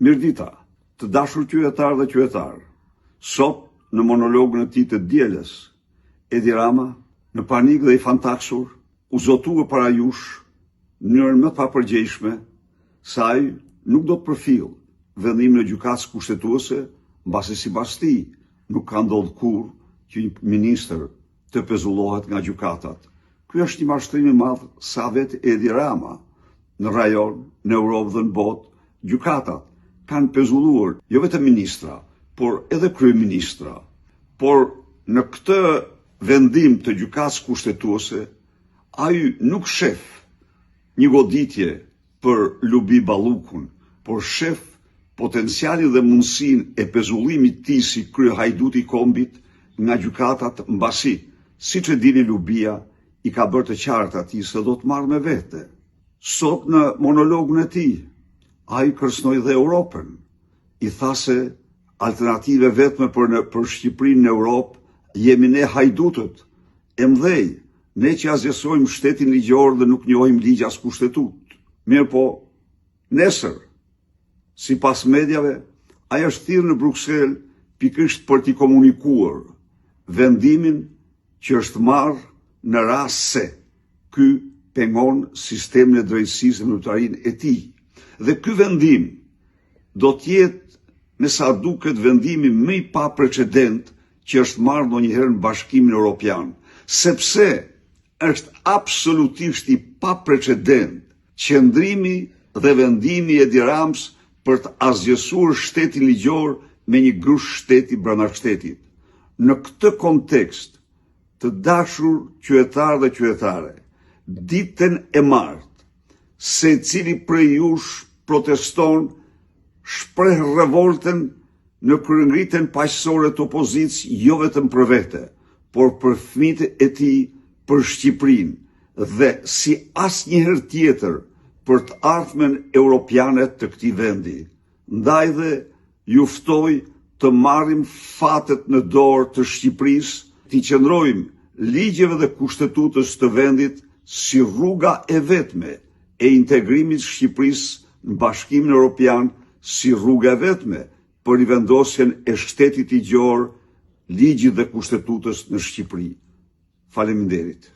Mirdita, të dashur qytetar dhe qytetar, sot në monologun e tij të dielës, Edi Rama, në panik dhe i fantaksur, u zotua para jush në mënyrën më të papërgjegjshme se ai nuk do të përfillë vendimin e gjykatës kushtetuese, mbasi sipas tij nuk ka ndodhur kurrë që një ministër të pezullohet nga gjykatat. Ky është një mashtrim i madh sa vetë Edi Rama në rajon, në Europë dhe në botë, gjykatat kanë pezulluar jo vetëm ministra, por edhe kryeministra. Por në këtë vendim të gjykatës kushtetuese, ai nuk shef një goditje për Lubi Ballukun, por shef potencialin dhe mundësinë e pezullimit të tij si kryehajduti i kombit nga gjykatat, mbasi, siç e dini, Lubia i ka bërë të qartë atij se do të marrë me vete. Sot në monologun e tij, ai kërcënoi dhe Europën. I tha se alternative vetme për Shqipërinë në Europë jemi ne hajdutët, e mëdhej, ne që azjesojmë shtetin ligjor dhe nuk njohim ligj as kushtetut. Mirë po, nesër, sipas mediave, ai është thirrë në Bruksel pikërisht për t'i komunikuar vendimin që është marrë në rast se ky pengon sistemin e drejtësisë në lojtarinë e tij. Dhe ky vendim do të jetë, me sa duket, vendimi më i paprecedent që është marrë ndonjëherë në Bashkimin Evropian, sepse është absolutisht i paprecedent qëndrimi dhe vendimi i Edi Ramës për të asgjësuar shtetin ligjor me një grush shteti brenda shtetit. Në këtë kontekst, të dashur qytetar dhe qytetare, ditën e martë, secili prej jush proteston, shpreh revoltën në kryengritjen paqësore të opozicës, jo vetëm për vete, por për fëmijët e tij, për Shqipërinë dhe si asnjëherë tjetër për të ardhmen europiane të këtij vendi. Ndaj dhe ju ftoj të marrim fatet në dorë të Shqipërisë, të qëndrojmë ligjeve dhe kushtetutës të vendit si rruga e vetme e integrimit të Shqipërisë në Bashkimin Evropian, si rruga e vetme për rivendosjen e shtetit ligjor, ligjit dhe kushtetutës në Shqipëri. Faleminderit.